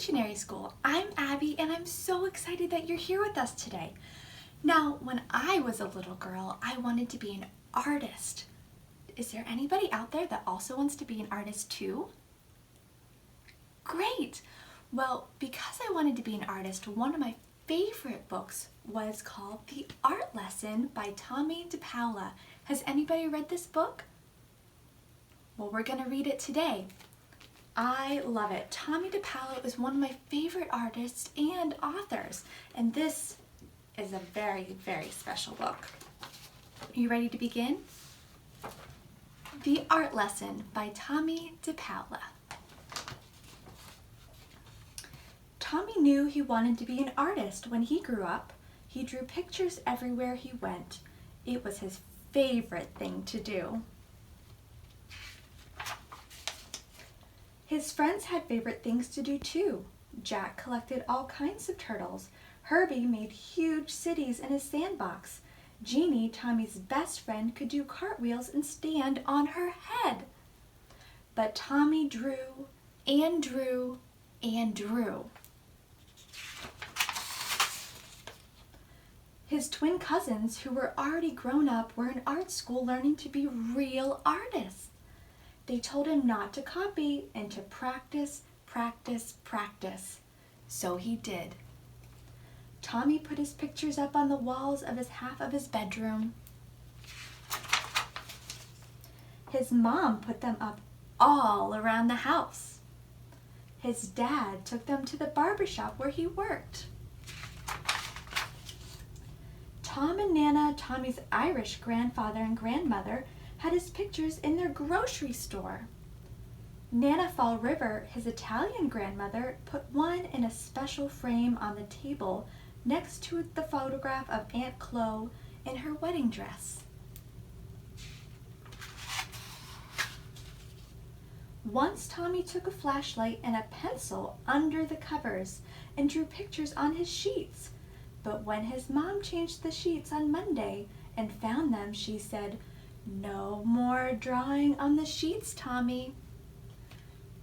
Solutionary School. I'm Abby and I'm so excited that you're here with us today. Now, when I was a little girl, I wanted to be an artist. Is there anybody out there that also wants to be an artist too? Great! Well, because I wanted to be an artist, one of my favorite books was called The Art Lesson by Tomie dePaola. Has anybody read this book? Well, we're going to read it today. I love it. Tomie dePaola is one of my favorite artists and authors, and this is a very, very special book. Are you ready to begin? The Art Lesson by Tomie dePaola. Tomie knew he wanted to be an artist when he grew up. He drew pictures everywhere he went. It was his favorite thing to do. His friends had favorite things to do too. Jack collected all kinds of turtles. Herbie made huge cities in his sandbox. Jeannie, Tommie's best friend, could do cartwheels and stand on her head. But Tomie drew and drew and drew. His twin cousins, who were already grown up, were in art school learning to be real artists. They told him not to copy and to practice, practice, practice. So he did. Tomie put his pictures up on the walls of half of his bedroom. His mom put them up all around the house. His dad took them to the barber shop where he worked. Tom and Nana, Tommie's Irish grandfather and grandmother, had his pictures in their grocery store. Nana Fall River, his Italian grandmother, put one in a special frame on the table next to the photograph of Aunt Chloe in her wedding dress. Once Tomie took a flashlight and a pencil under the covers and drew pictures on his sheets. But when his mom changed the sheets on Monday and found them, she said, "No more drawing on the sheets, Tomie."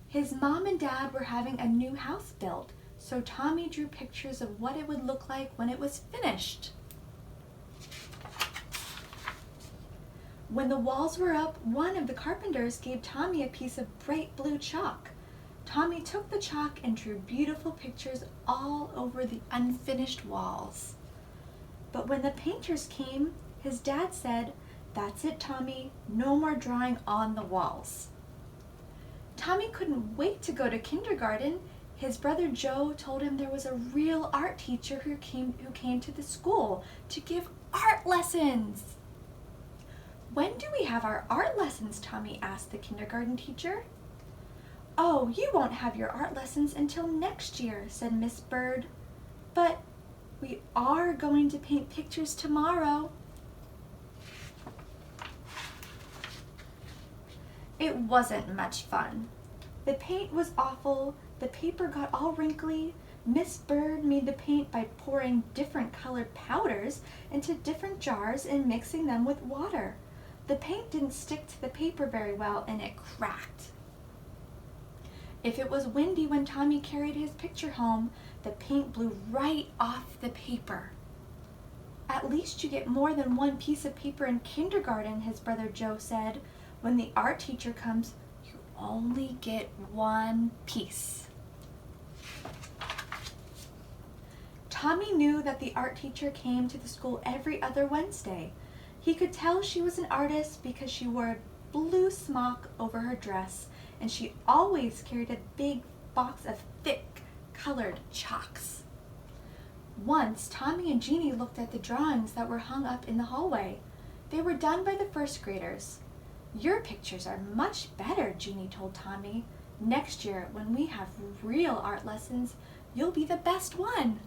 His mom and dad were having a new house built, so Tomie drew pictures of what it would look like when it was finished. When the walls were up, one of the carpenters gave Tomie a piece of bright blue chalk. Tomie took the chalk and drew beautiful pictures all over the unfinished walls. But when the painters came, his dad said, "That's it, Tomie, no more drawing on the walls." Tomie couldn't wait to go to kindergarten. His brother Joe told him there was a real art teacher who came to the school to give art lessons. "When do we have our art lessons?" Tomie asked the kindergarten teacher. "Oh, you won't have your art lessons until next year," said Miss Bird. "But we are going to paint pictures tomorrow." It wasn't much fun. The paint was awful. The paper got all wrinkly. Miss Bird made the paint by pouring different colored powders into different jars and mixing them with water. The paint didn't stick to the paper very well and it cracked. If it was windy when Tomie carried his picture home, the paint blew right off the paper. "At least you get more than one piece of paper in kindergarten," his brother Joe said. "When the art teacher comes, you only get one piece." Tomie knew that the art teacher came to the school every other Wednesday. He could tell she was an artist because she wore a blue smock over her dress, and she always carried a big box of thick colored chalks. Once, Tomie and Jeannie looked at the drawings that were hung up in the hallway. They were done by the first graders. "Your pictures are much better," Jeannie told Tomie. "Next year, when we have real art lessons, you'll be the best one."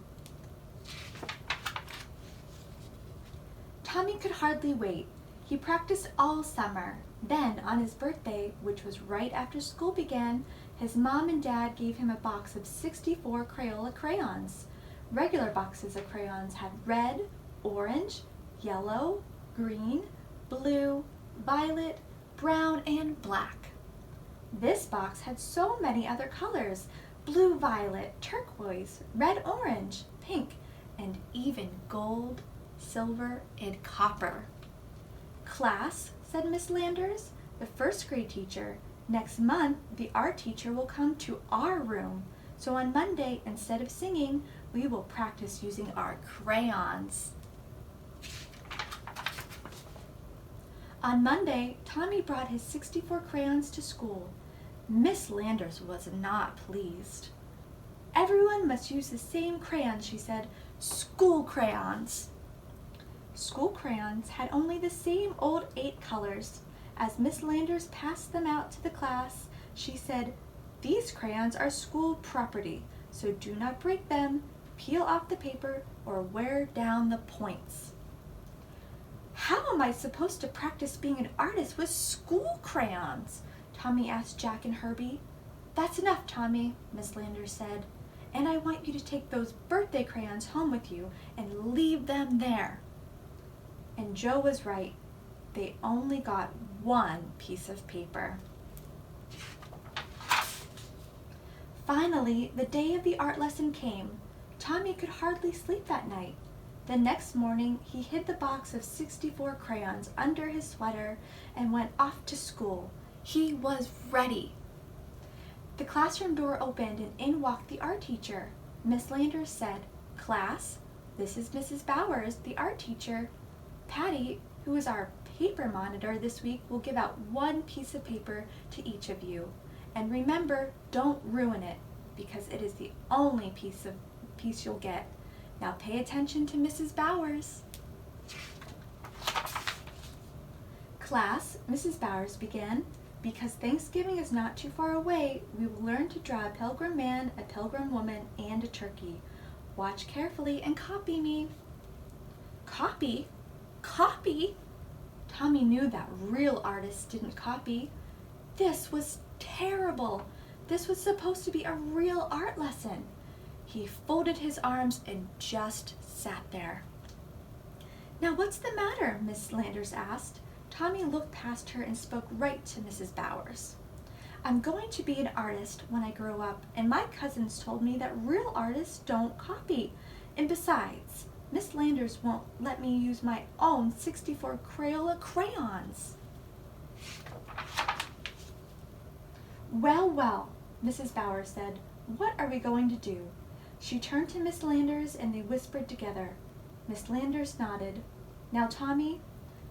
Tomie could hardly wait. He practiced all summer. Then, on his birthday, which was right after school began, his mom and dad gave him a box of 64 Crayola crayons. Regular boxes of crayons had red, orange, yellow, green, blue, violet, brown, and black. This box had so many other colors. blue-violet, turquoise, red-orange, pink, and even gold, silver, and copper. "Class," said Miss Landers, the first grade teacher, "next month the art teacher will come to our room. So on Monday, instead of singing, we will practice using our crayons." On Monday, Tomie brought his 64 crayons to school. Miss Landers was not pleased. "Everyone must use the same crayons," she said. "School crayons." School crayons had only the same old 8 colors. As Miss Landers passed them out to the class, she said, "These crayons are school property, so do not break them, peel off the paper, or wear down the points." "How am I supposed to practice being an artist with school crayons?" Tomie asked Jack and Herbie. "That's enough, Tomie," Miss Landers said. "And I want you to take those birthday crayons home with you and leave them there." And Joe was right. They only got 1 piece of paper. Finally, the day of the art lesson came. Tomie could hardly sleep that night. The next morning, he hid the box of 64 crayons under his sweater and went off to school. He was ready. The classroom door opened and in walked the art teacher. Miss Landers said, "Class, this is Mrs. Bowers, the art teacher. Patty, who is our paper monitor this week, will give out 1 piece of paper to each of you. And remember, don't ruin it, because it is the only piece you'll get. Now pay attention to Mrs. Bowers." "Class," Mrs. Bowers began, "because Thanksgiving is not too far away, we will learn to draw a pilgrim man, a pilgrim woman, and a turkey. Watch carefully and copy me." Copy? Copy? Tomie knew that real artists didn't copy. This was terrible. This was supposed to be a real art lesson. He folded his arms and just sat there. "Now what's the matter?" Miss Landers asked. Tomie looked past her and spoke right to Mrs. Bowers. "I'm going to be an artist when I grow up, and my cousins told me that real artists don't copy. And besides, Miss Landers won't let me use my own 64 Crayola crayons." "Well, well," Mrs. Bowers said, "what are we going to do?" She turned to Miss Landers and they whispered together. Miss Landers nodded. "Now, Tomie,"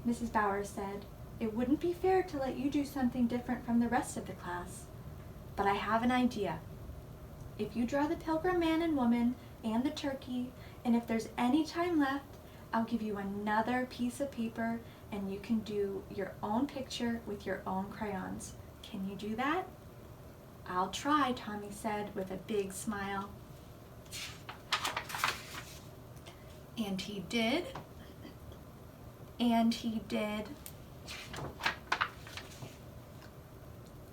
Mrs. Bowers said, "it wouldn't be fair to let you do something different from the rest of the class. But I have an idea. If you draw the pilgrim man and woman and the turkey, and if there's any time left, I'll give you another piece of paper and you can do your own picture with your own crayons. Can you do that?" "I'll try," Tomie said with a big smile. And he did. And he did.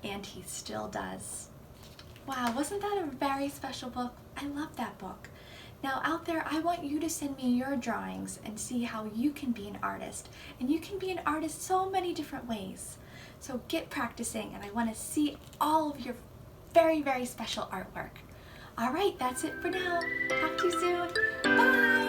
And he still does. Wow, wasn't that a very special book? I love that book. Now out there, I want you to send me your drawings and see how you can be an artist. And you can be an artist so many different ways. So get practicing, and I want to see all of your very, very special artwork. All right, that's it for now. Talk to you soon. Bye!